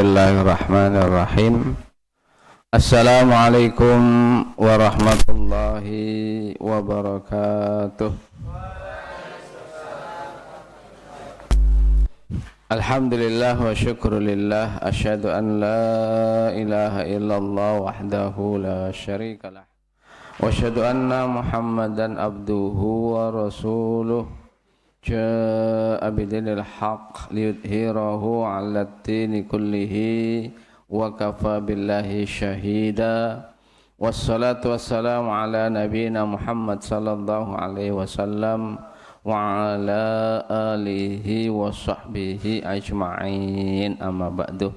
Bismillahirrahmanirrahim. Assalamualaikum warahmatullahi wabarakatuh. Alhamdulillah wa syukrulillah. Asyhadu an la ilaha illallah wahdahu la syarikalah. Wa asyhadu anna Muhammadan abduhu wa rasuluh. Jaa'a bidinil haqq liyudhhirahu 'alad dini kullihi wa kafa billahi syahida. Wassalatu wassalamu ala nabiyyina Muhammad sallallahu alaihi wasallam wa ala alihi wa sahbihi ajma'in, amma ba'du.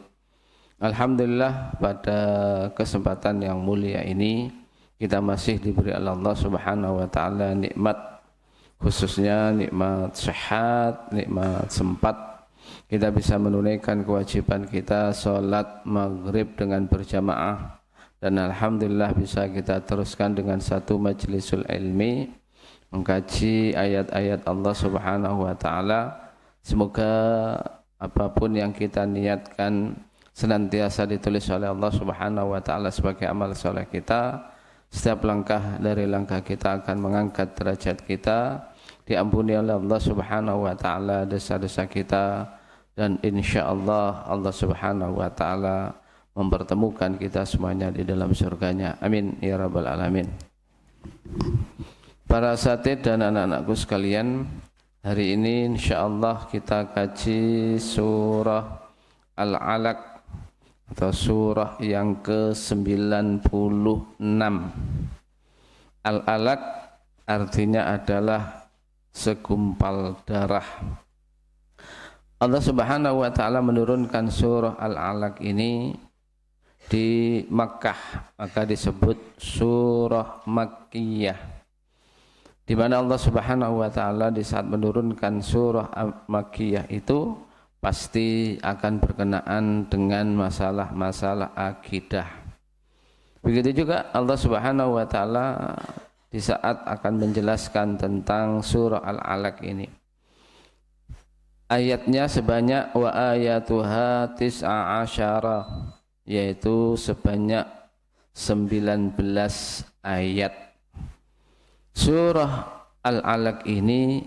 Alhamdulillah, pada kesempatan yang mulia ini kita masih diberi Allah Subhanahu wa taala nikmat, khususnya nikmat sehat, nikmat sempat kita bisa menunaikan kewajiban kita sholat maghrib dengan berjamaah, dan alhamdulillah bisa kita teruskan dengan satu majlisul ilmi mengkaji ayat-ayat Allah Subhanahu wa taala. Semoga apapun yang kita niatkan senantiasa ditulis oleh Allah Subhanahu wa taala sebagai amal soleh kita. Setiap langkah dari langkah kita akan mengangkat derajat kita, diampuni oleh Allah Subhanahu wa taala dosa-dosa kita, dan insyaallah Allah Subhanahu wa taala mempertemukan kita semuanya di dalam surganya. Amin ya rabbal alamin. Para asatidz dan anak-anakku sekalian, hari ini insyaallah kita kaji surah Al-Alaq atau surah yang ke-96. Al-Alaq artinya adalah segumpal darah. Allah Subhanahu wa taala menurunkan surah Al-Alaq ini di Makkah, maka disebut surah Makkiyah, di mana Allah Subhanahu wa taala di saat menurunkan surah Makkiyah itu pasti akan berkenaan dengan masalah-masalah akidah. Begitu juga Allah Subhanahu wa taala di saat akan menjelaskan tentang surah Al-Alaq ini. Ayatnya sebanyak wa ayatuha tis'a asyara, yaitu sebanyak 19 ayat. Surah Al-Alaq ini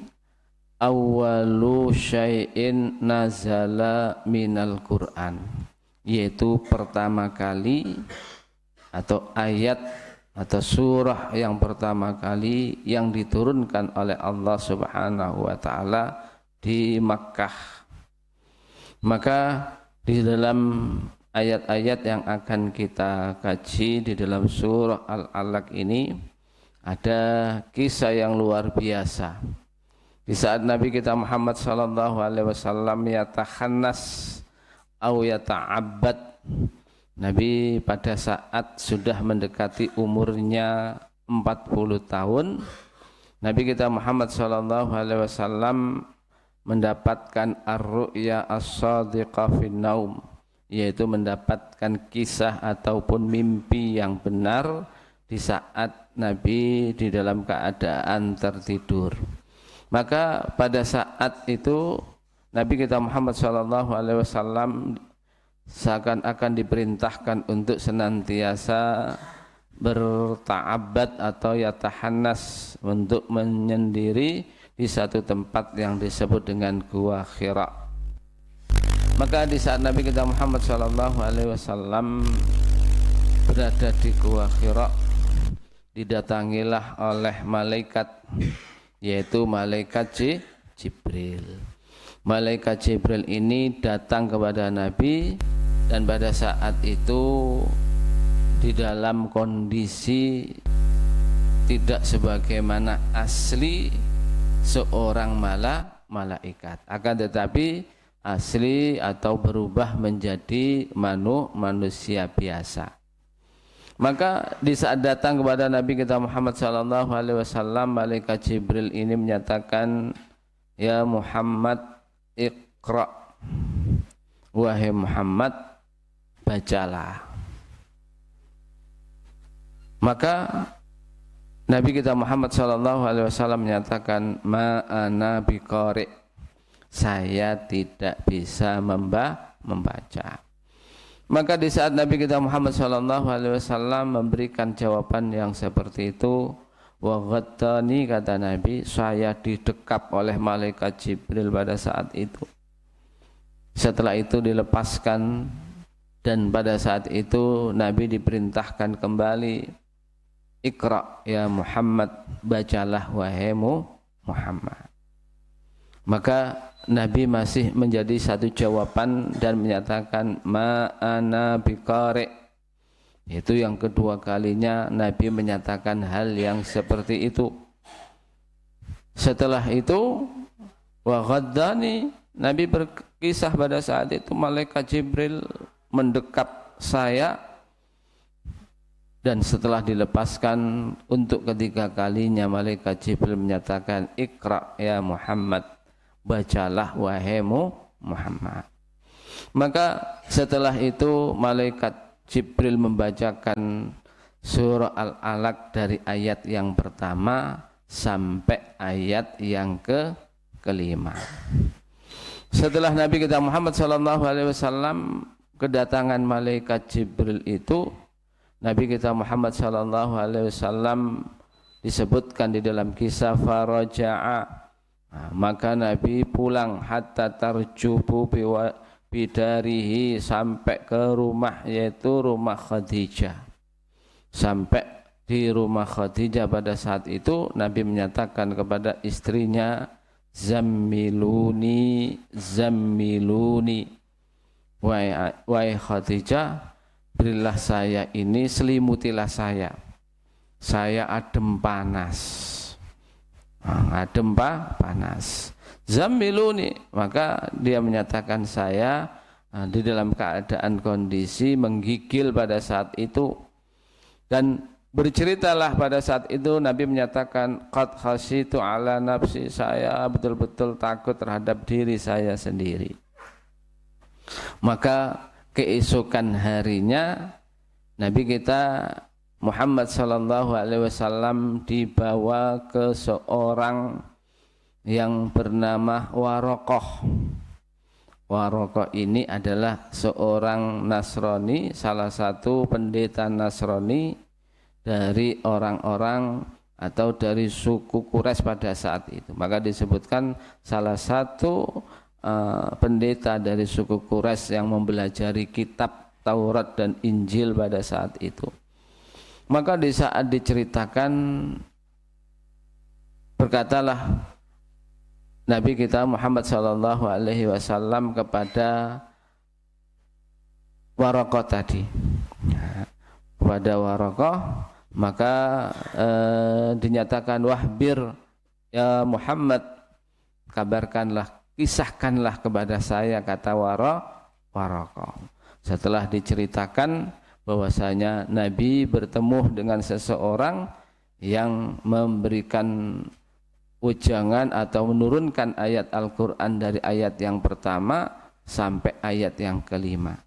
awwalu syai'in nazala minal Qur'an, yaitu pertama kali atau ayat atau surah yang pertama kali yang diturunkan oleh Allah Subhanahu wa taala di Makkah. Maka di dalam ayat-ayat yang akan kita kaji di dalam surah Al-Alaq ini ada kisah yang luar biasa. Di saat Nabi kita Muhammad sallallahu alaihi wasallam yatakhannas atau yata'abbad, Nabi pada saat sudah mendekati umurnya 40 tahun, Nabi kita Muhammad sallallahu alaihi wasallam mendapatkan ar-ru'ya as-sadiqah fin naum, yaitu mendapatkan kisah ataupun mimpi yang benar di saat Nabi di dalam keadaan tertidur. Maka pada saat itu Nabi kita Muhammad SAW seakan-akan diperintahkan untuk senantiasa berta'abbad atau yatahannas, untuk menyendiri di satu tempat yang disebut dengan Gua Hira. Maka di saat Nabi kita Muhammad SAW berada di Gua Hira, didatangilah oleh malaikat, yaitu malaikat Jibril. Malaikat Jibril ini datang kepada Nabi, dan pada saat itu di dalam kondisi tidak sebagaimana asli seorang malaikat, akan tetapi asli atau berubah menjadi manusia biasa. Maka di saat datang kepada Nabi kita Muhammad SAW, malaikat Jibril ini menyatakan, ya Muhammad, iqra, wahai Muhammad, bacalah. Maka Nabi kita Muhammad SAW menyatakan, ma ana biqari, saya tidak bisa membaca. Maka di saat Nabi kita Muhammad sallallahu alaihi wasallam memberikan jawaban yang seperti itu, wa ghattani, kata Nabi, saya didekap oleh malaikat Jibril pada saat itu. Setelah itu dilepaskan, dan pada saat itu Nabi diperintahkan kembali, Iqra ya Muhammad, bacalah wahai Muhammad. Maka Nabi masih menjadi satu jawaban dan menyatakan ma'ana biqari. Itu yang kedua kalinya Nabi menyatakan hal yang seperti itu. Setelah itu wa ghaddani, Nabi berkisah pada saat itu malaikat Jibril mendekap saya, dan setelah dilepaskan untuk ketiga kalinya malaikat Jibril menyatakan Iqra ya Muhammad, bacalah wahai Muhammad. Maka setelah itu malaikat Jibril membacakan surah Al-Alaq dari ayat yang pertama sampai ayat yang kelima. Setelah Nabi kita Muhammad sallallahu alaihi wasallam kedatangan malaikat Jibril itu, Nabi kita Muhammad sallallahu alaihi wasallam disebutkan di dalam kisah faraja'a. Maka Nabi pulang hatta tarjubu bidarihi, sampai ke rumah, yaitu rumah Khadijah. Sampai di rumah Khadijah pada saat itu Nabi menyatakan kepada istrinya, zammiluni, zammiluni, wahai Khadijah, berilah saya ini, selimutilah saya adem panas. Adem panas. Zammiluni, maka dia menyatakan saya di dalam keadaan kondisi menggigil pada saat itu, dan berceritalah pada saat itu Nabi menyatakan qad khasyitu ala nafsi, saya betul-betul takut terhadap diri saya sendiri. Maka keesokan harinya Nabi kita Muhammad sallallahu alaihi wasallam dibawa ke seorang yang bernama Waraqah. Waraqah ini adalah seorang Nasrani, salah satu pendeta Nasrani dari orang-orang atau dari suku Quraisy pada saat itu. Maka disebutkan salah satu pendeta dari suku Quraisy yang mempelajari kitab Taurat dan Injil pada saat itu. Maka di saat diceritakan, berkatalah Nabi kita Muhammad sallallahu alaihi wasallam kepada Waraqah tadi, kepada Waraqah, maka dinyatakan wahbir ya Muhammad, kabarkanlah, kisahkanlah kepada saya, kata Waraqah. Setelah diceritakan bahwasanya Nabi bertemu dengan seseorang yang memberikan ujangan atau menurunkan ayat Al-Quran dari ayat yang pertama sampai ayat yang kelima.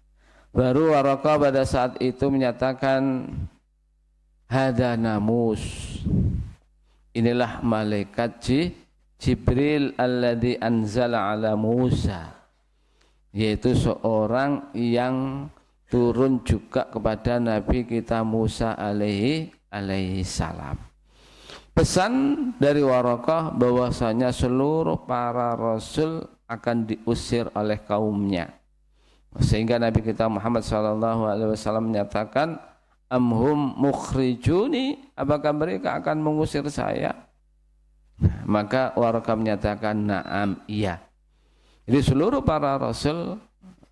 Baru Waraqah pada saat itu menyatakan hadza namus, inilah malaikat Jibril alladzi anzala ala Musa, yaitu seorang yang turun juga kepada Nabi kita Musa alaihi salam. Pesan dari Waraqah bahwasanya seluruh para rasul akan diusir oleh kaumnya. Sehingga Nabi kita Muhammad sallallahu alaihi wasallam menyatakan, amhum mukhrijuni, apakah mereka akan mengusir saya? Maka Waraqah menyatakan na'am, iya. Jadi seluruh para rasul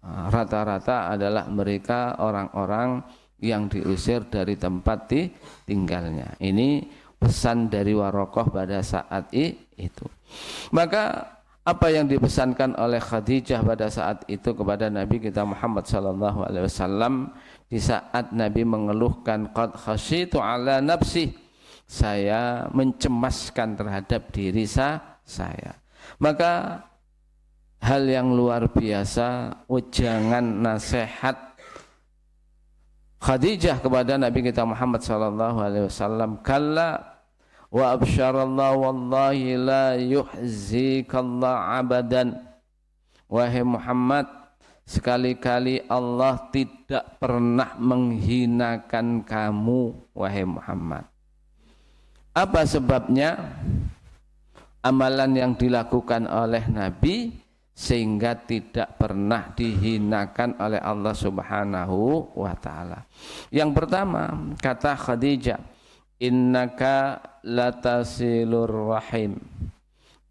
rata-rata adalah mereka orang-orang yang diusir dari tempat tinggalnya. Ini pesan dari Waraqah pada saat itu. Maka apa yang dipesankan oleh Khadijah pada saat itu kepada Nabi kita Muhammad sallallahu alaihi wasallam di saat Nabi mengeluhkan qad khasyitu ala nafsi, saya mencemaskan terhadap diri saya. Maka hal yang luar biasa, ujangan nasihat Khadijah kepada Nabi kita Muhammad sallallahu alaihi wasallam, kalla wa absyarallahu wallahi la yuhzikallahu abadan, wahai Muhammad, sekali-kali Allah tidak pernah menghinakan kamu wahai Muhammad. Apa sebabnya? Amalan yang dilakukan oleh Nabi sehingga tidak pernah dihinakan oleh Allah Subhanahu wa taala. Yang pertama, kata Khadijah, innaka latasilur rahim.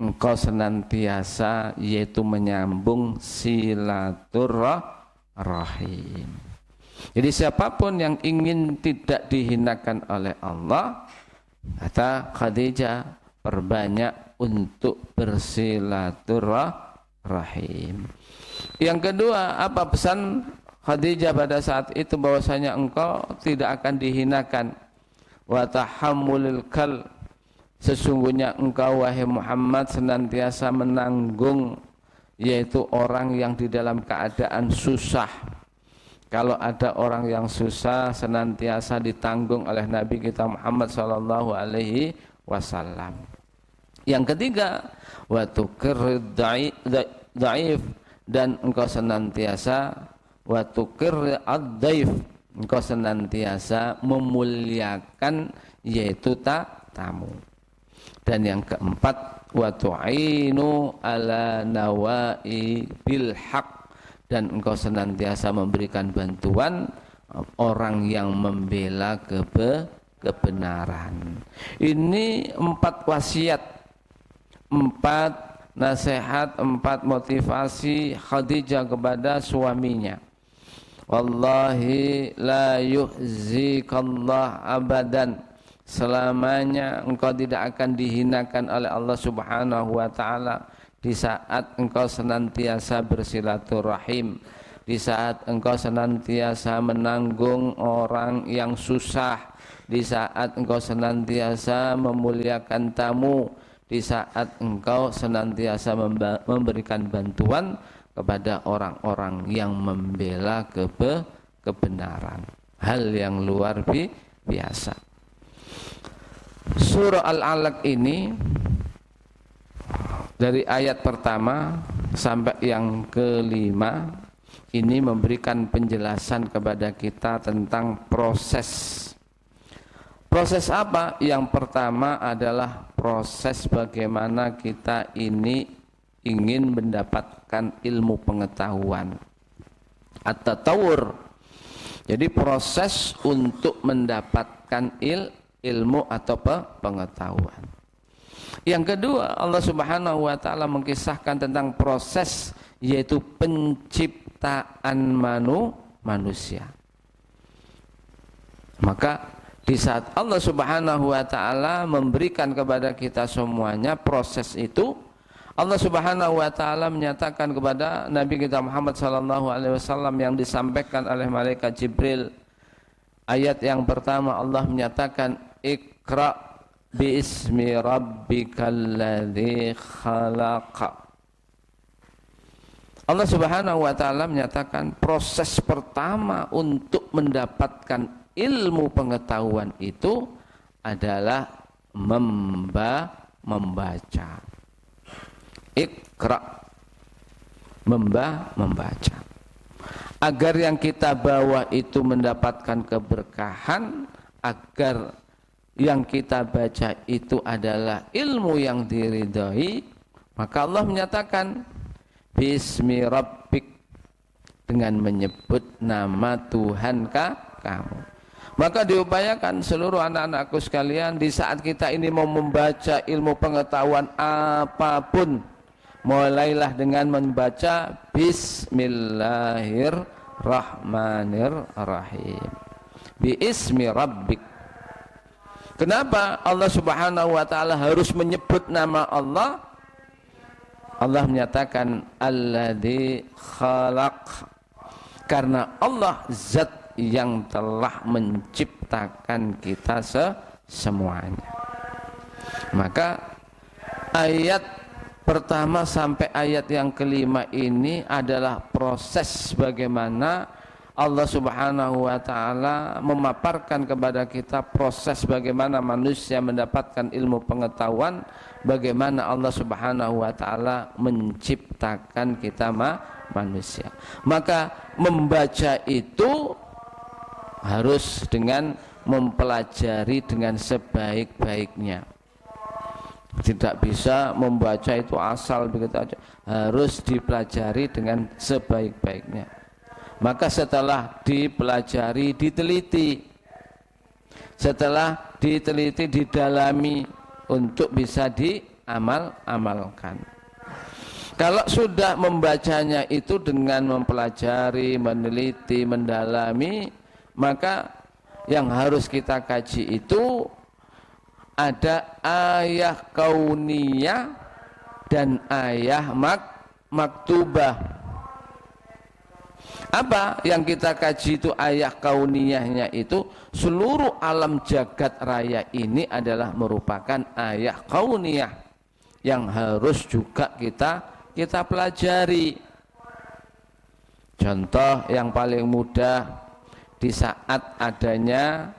Engkau senantiasa yaitu menyambung silaturrahim. Jadi siapapun yang ingin tidak dihinakan oleh Allah, kata Khadijah, perbanyak untuk bersilaturrahim. Yang kedua, apa pesan Khadijah pada saat itu? Bahwasanya engkau tidak akan dihinakan. Wa tahammulil kal, sesungguhnya engkau wahai Muhammad senantiasa menanggung, yaitu orang yang di dalam keadaan susah. Kalau ada orang yang susah senantiasa ditanggung oleh Nabi kita Muhammad sallallahu alaihi wasallam. Yang ketiga, wa tuqirrid dhaif, dan engkau senantiasa wa tuqirrid ad-dhaif, engkau senantiasa memuliakan yaitu tamu. Dan yang keempat, wa tu'inu ala nawai bil haq, dan engkau senantiasa memberikan bantuan orang yang membela kebenaran. Ini 4 wasiat, 4 nasihat, 4 motivasi Khadijah kepada suaminya. Wallahi la yuhzikallah abadan, selamanya engkau tidak akan dihinakan oleh Allah Subhanahu wa taala di saat engkau senantiasa bersilaturahim, di saat engkau senantiasa menanggung orang yang susah, di saat engkau senantiasa memuliakan tamu, di saat engkau senantiasa memberikan bantuan kepada orang-orang yang membela kebenaran. Hal yang luar biasa. Surah Al-Alaq ini dari ayat pertama sampai yang kelima ini memberikan penjelasan kepada kita tentang proses. Proses apa? Yang pertama adalah proses bagaimana kita ini ingin mendapatkan ilmu pengetahuan. At-tatawur. Jadi proses untuk mendapatkan ilmu atau pengetahuan. Yang kedua, Allah Subhanahu wa taala mengisahkan tentang proses yaitu penciptaan manusia. Maka di saat Allah Subhanahu wa taala memberikan kepada kita semuanya proses itu, Allah Subhanahu wa taala menyatakan kepada Nabi kita Muhammad sallallahu alaihi wasallam yang disampaikan oleh malaikat Jibril. Ayat yang pertama Allah menyatakan Iqra biismi rabbikal ladzi khalaq. Allah Subhanahu wa taala menyatakan proses pertama untuk mendapatkan ilmu pengetahuan itu adalah membaca. Iqra, membaca. Agar yang kita bawa itu mendapatkan keberkahan, agar yang kita baca itu adalah ilmu yang diridhai, maka Allah menyatakan bismi rabbik, dengan menyebut nama Tuhan kamu. Maka diupayakan seluruh anak-anakku sekalian, di saat kita ini mau membaca ilmu pengetahuan apapun, mulailah dengan membaca Bismillahirrahmanirrahim. Biismi rabbik. Kenapa Allah Subhanahu wa taala harus menyebut nama Allah? Allah menyatakan alladzi khalaq, karena Allah zat yang telah menciptakan kita semuanya. Maka ayat pertama sampai ayat yang kelima ini adalah proses bagaimana Allah Subhanahu wa taala memaparkan kepada kita proses bagaimana manusia mendapatkan ilmu pengetahuan, bagaimana Allah Subhanahu wa taala menciptakan kita manusia. Maka membaca itu harus dengan mempelajari dengan sebaik-baiknya. Tidak bisa membaca itu asal begitu aja, harus dipelajari dengan sebaik-baiknya. Maka setelah dipelajari, diteliti, setelah diteliti, didalami untuk bisa diamalkan. Kalau sudah membacanya itu dengan mempelajari, meneliti, mendalami, maka yang harus kita kaji itu ada ayah kauniyah dan ayah maktubah. Apa yang kita kaji itu ayah kauniyahnya itu seluruh alam jagat raya ini adalah merupakan ayah kauniyah yang harus juga kita pelajari. Contoh yang paling mudah di saat adanya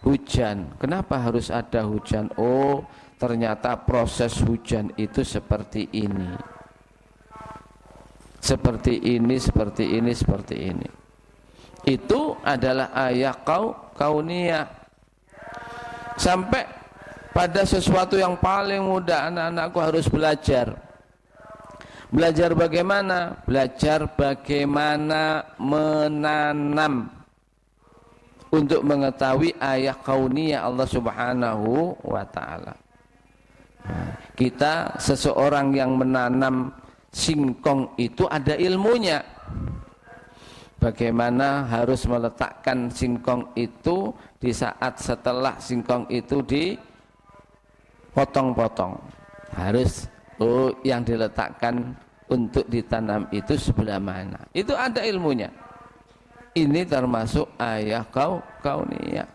hujan. Kenapa harus ada hujan? Oh, ternyata proses hujan itu seperti ini. Seperti ini, seperti ini, seperti ini. Itu adalah ayah kauniyah. Sampai pada sesuatu yang paling mudah, anak-anakku harus belajar. Belajar bagaimana? Belajar bagaimana menanam. Untuk mengetahui ayah kauniyah Allah Subhanahu wa ta'ala. Kita seseorang yang menanam singkong itu ada ilmunya. Bagaimana harus meletakkan singkong itu di saat setelah singkong itu dipotong-potong. Harus yang diletakkan untuk ditanam itu sebelah mana. Itu ada ilmunya. Ini termasuk ayah kauniyah.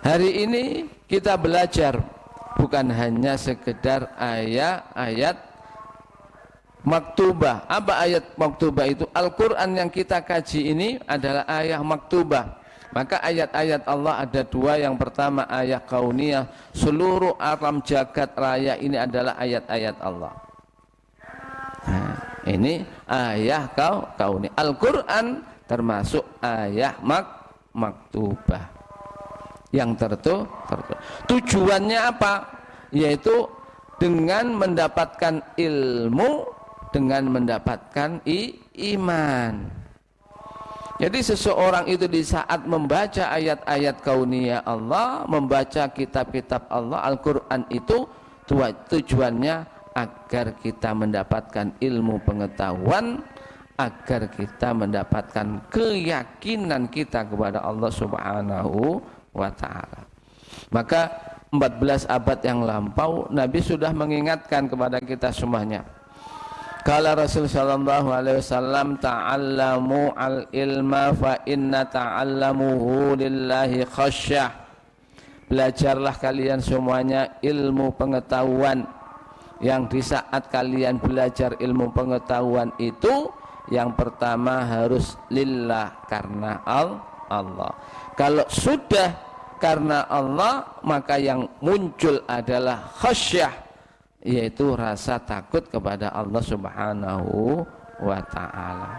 Hari ini kita belajar bukan hanya sekedar ayat maktubah. Apa ayat maktubah itu? Al-Quran yang kita kaji ini adalah ayat maktubah. Maka ayat-ayat Allah ada dua. Yang pertama ayat kauniyah. Seluruh alam jagat raya ini adalah ayat-ayat Allah. Nah, ini ayat kauniyah. Al-Quran termasuk ayat maktubah. Yang tertentu. Tujuannya apa? Yaitu dengan mendapatkan ilmu, dengan mendapatkan iman. Jadi seseorang itu di saat membaca ayat-ayat kauniyah Allah, membaca kitab-kitab Allah, Al-Quran itu tujuannya agar kita mendapatkan ilmu pengetahuan, agar kita mendapatkan keyakinan kita kepada Allah Subhanahu wa ta'ala. Maka 14 abad yang lampau Nabi sudah mengingatkan kepada kita semuanya. Kala Rasul sallallahu alaihi wasallam, ta'allamu al-ilma fa inna ta'allamuhu lillahi khasyah. Belajarlah kalian semuanya ilmu pengetahuan, yang di saat kalian belajar ilmu pengetahuan itu yang pertama harus lillah, karena Allah. Kalau sudah karena Allah, maka yang muncul adalah khasyah, yaitu rasa takut kepada Allah Subhanahu wa ta'ala.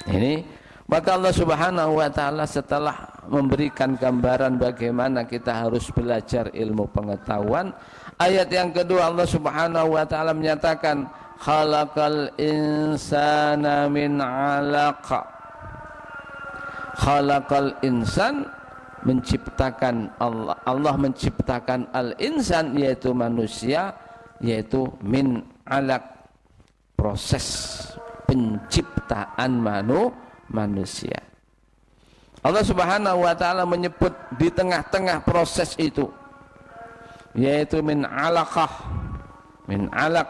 Ini maka Allah Subhanahu wa ta'ala setelah memberikan gambaran bagaimana kita harus belajar ilmu pengetahuan, ayat yang kedua Allah Subhanahu wa ta'ala menyatakan khalaqal insana min 'alaq. Khalaqal insan, menciptakan Allah menciptakan al-insan, yaitu manusia, yaitu min 'alaq, proses penciptaan manusia. Allah Subhanahu wa ta'ala menyebut di tengah-tengah proses itu, yaitu min 'alaqah, min 'alaq,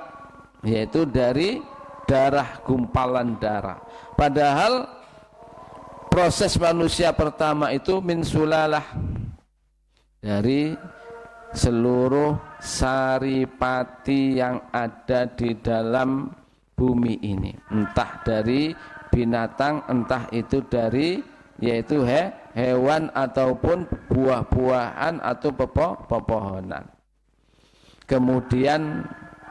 yaitu dari darah, gumpalan darah. Padahal proses manusia pertama itu min sulalah, dari seluruh saripati yang ada di dalam bumi ini, entah dari binatang, entah itu dari yaitu hewan ataupun buah-buahan atau pepohonan. Kemudian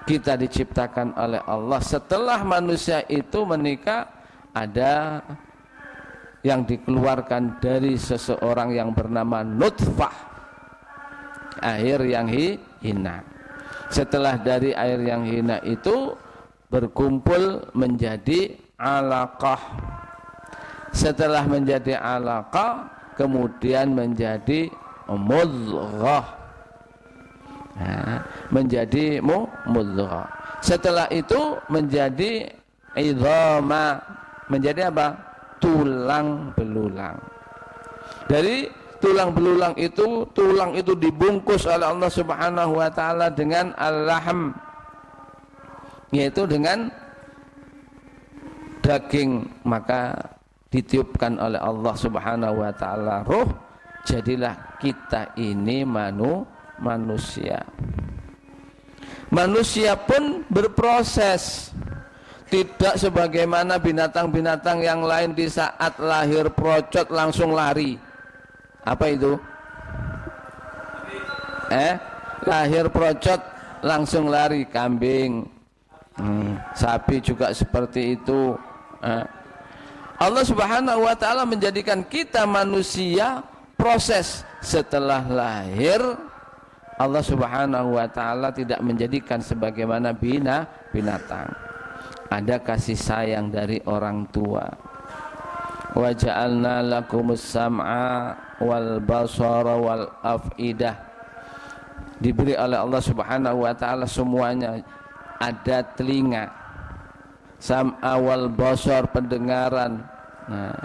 kita diciptakan oleh Allah. Setelah manusia itu menikah, ada yang dikeluarkan dari seseorang yang bernama nutfah, air yang hina. Setelah dari air yang hina itu berkumpul menjadi alaqah. Setelah menjadi alaqah, kemudian menjadi mudghah, menjadi mudghah. Setelah itu menjadi idhama, menjadi apa? Tulang belulang. Dari tulang belulang itu, tulang itu dibungkus oleh Allah Subhanahu wa taala dengan al-lahm, yaitu dengan daging, maka ditiupkan oleh Allah Subhanahu wa taala ruh, jadilah kita ini manusia. Manusia pun berproses, tidak sebagaimana binatang-binatang yang lain di saat lahir procot langsung lari. Apa itu? Lahir procot langsung lari. Kambing, sapi juga seperti itu. Allah Subhanahu wa taala menjadikan kita manusia proses. Setelah lahir, Allah Subhanahu wa taala tidak menjadikan sebagaimana binatang. Ada kasih sayang dari orang tua. Wa ja'alna lakumus sam'a wal basara wal af'idah. Diberi oleh Allah Subhanahu wa taala semuanya. Ada telinga, sam'a wal basar, pendengaran. Nah,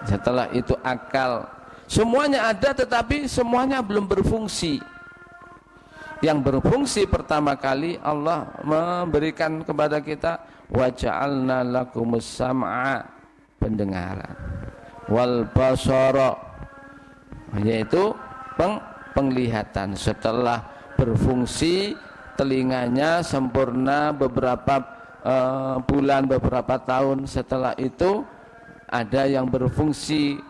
setelah itu akal. Semuanya ada, tetapi semuanya belum berfungsi. Yang berfungsi pertama kali Allah memberikan kepada kita wa ja'alna lakumus sam'a, pendengaran, wal basara, yaitu penglihatan. Setelah berfungsi telinganya sempurna beberapa bulan, beberapa tahun, setelah itu ada yang berfungsi,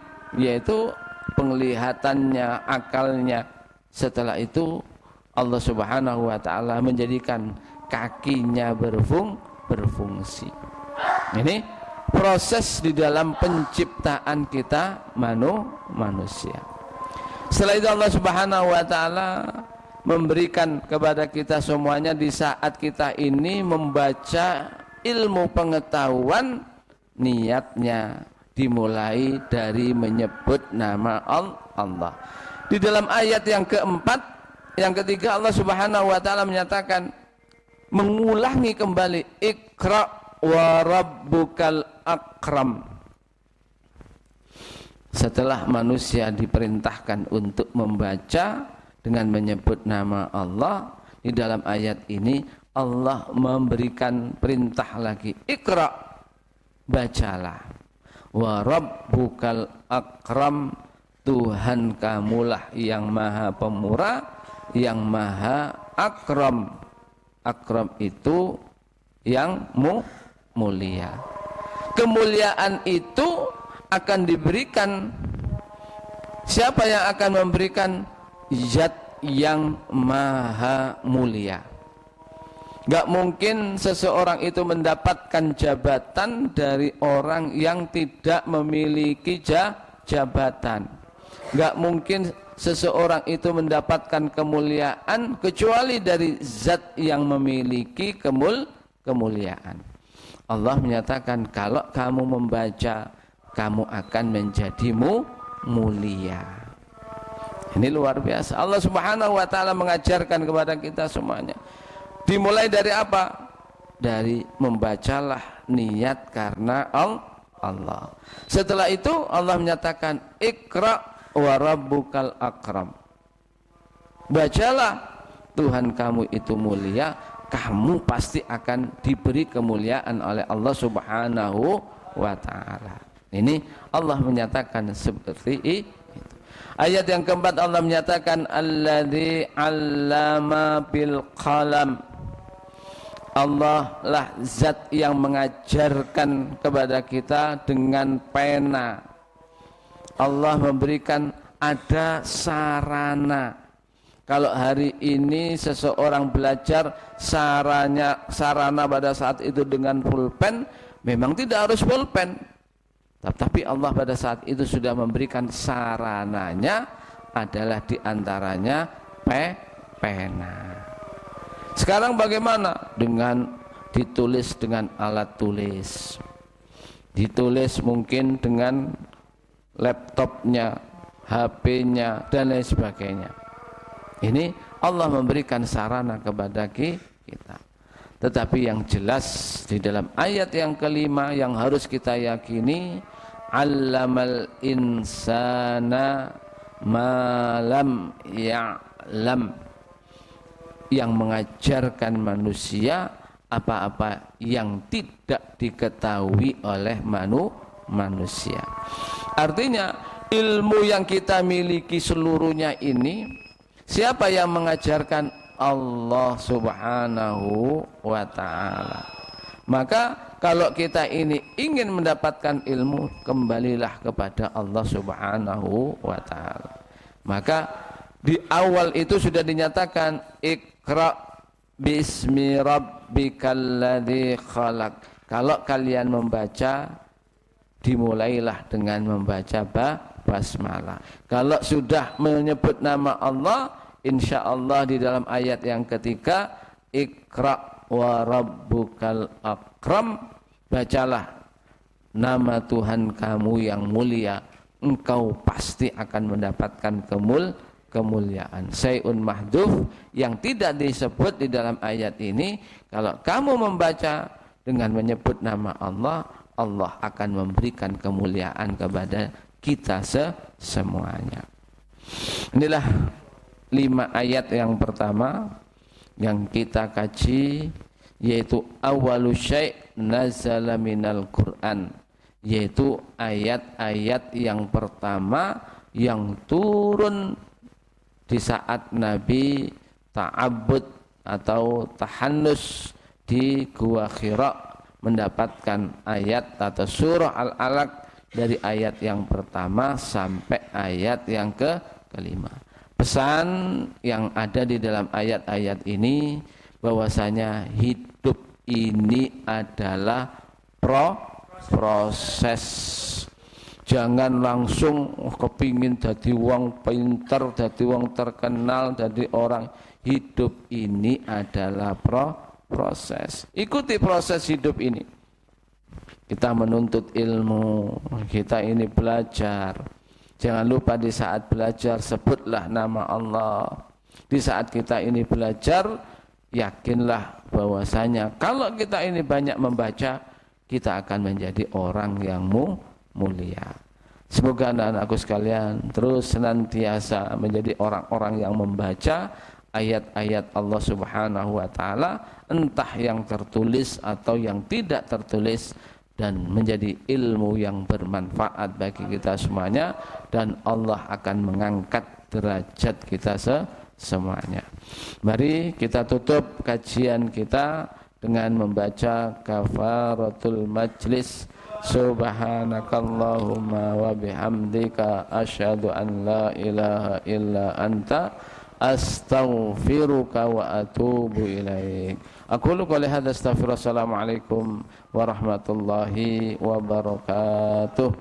yaitu penglihatannya, akalnya. Setelah itu Allah Subhanahu wa taala menjadikan kakinya berfungsi. Ini proses di dalam penciptaan kita manusia. Setelah itu Allah Subhanahu wa taala memberikan kepada kita semuanya di saat kita ini membaca ilmu pengetahuan, niatnya dimulai dari menyebut nama Allah. Di dalam ayat yang keempat, yang ketiga, Allah Subhanahu wa taala menyatakan, mengulangi kembali, Iqra wa rabbukal akram. Setelah manusia diperintahkan untuk membaca dengan menyebut nama Allah, di dalam ayat ini Allah memberikan perintah lagi, Iqra, bacalah, wa rabbukal akram, Tuhan kamulah yang maha pemurah, yang maha akram. Akram itu yang mulia. Kemuliaan itu akan diberikan, siapa yang akan memberikan? Zat yang maha mulia. Gak mungkin seseorang itu mendapatkan jabatan dari orang yang tidak memiliki jabatan. Gak mungkin seseorang itu mendapatkan kemuliaan kecuali dari zat yang memiliki kemuliaan. Allah menyatakan, kalau kamu membaca, kamu akan menjadi mulia. Ini luar biasa. Allah Subhanahu wa taala mengajarkan kepada kita semuanya. Dimulai dari apa? Dari membacalah, niat karena Allah. Setelah itu Allah menyatakan, Iqra wa rabbukal akram. Bacalah, Tuhan kamu itu mulia, kamu pasti akan diberi kemuliaan oleh Allah Subhanahu wa taala. Ini Allah menyatakan seperti itu. Ayat yang keempat Allah menyatakan, alladzi 'allama bil qalam. Allah lah zat yang mengajarkan kepada kita dengan pena. Allah memberikan ada sarana Kalau hari ini seseorang belajar sarana pada saat itu dengan pulpen, memang tidak harus pulpen. Tapi Allah pada saat itu sudah memberikan sarananya adalah diantaranya pena. Sekarang bagaimana? Dengan ditulis dengan alat tulis. Ditulis mungkin dengan laptopnya, HP-nya, dan lain sebagainya. Ini Allah memberikan sarana kepada kita. Tetapi yang jelas di dalam ayat yang kelima yang harus kita yakini, allamal insana ma lam ya'lam, yang mengajarkan manusia apa-apa yang tidak diketahui oleh manusia. Artinya ilmu yang kita miliki seluruhnya ini, siapa yang mengajarkan? Allah subhanahu wa ta'ala. Maka kalau kita ini ingin mendapatkan ilmu, kembalilah kepada Allah subhanahu wa ta'ala. Maka di awal itu sudah dinyatakan, Iqra bismi rabbikal ladzi khalaq. Kalau kalian membaca, dimulailah dengan membaca basmalah. Kalau sudah menyebut nama Allah, insya Allah di dalam ayat yang ketiga, Iqra wa rabbukal akram, bacalah nama Tuhan kamu yang mulia, engkau pasti akan mendapatkan kemuliaan. Syai'un mahdhuf, yang tidak disebut di dalam ayat ini, kalau kamu membaca dengan menyebut nama Allah, Allah akan memberikan kemuliaan kepada kita semuanya. Inilah 5 ayat yang pertama yang kita kaji, yaitu awwalu syai' nazala minal Qur'an, yaitu ayat-ayat yang pertama yang turun di saat Nabi ta'abbud atau tahannus di Gua Hira, mendapatkan ayat atau surah Al-Alaq dari ayat yang pertama sampai ayat yang kelima. Pesan yang ada di dalam ayat-ayat ini bahwasanya hidup ini adalah proses. Jangan langsung kepingin jadi wong pinter, jadi wong terkenal, jadi orang. Hidup ini adalah proses. Ikuti proses hidup ini. Kita menuntut ilmu, kita ini belajar. Jangan lupa di saat belajar sebutlah nama Allah. Di saat kita ini belajar, yakinlah bahwasanya kalau kita ini banyak membaca, kita akan menjadi orang yang mulia. Semoga anak-anakku sekalian terus senantiasa menjadi orang-orang yang membaca ayat-ayat Allah Subhanahu wa taala, entah yang tertulis atau yang tidak tertulis, dan menjadi ilmu yang bermanfaat bagi kita semuanya, dan Allah akan mengangkat derajat kita semuanya. Mari kita tutup kajian kita dengan membaca kafaratul majlis. Subhanakallahumma wa bihamdika asyhadu an la ilaha illa anta astaghfiruka wa atubu ilaik. Aku qouli hadza astaghfirullah. Assalamualaikum warahmatullahi wabarakatuh.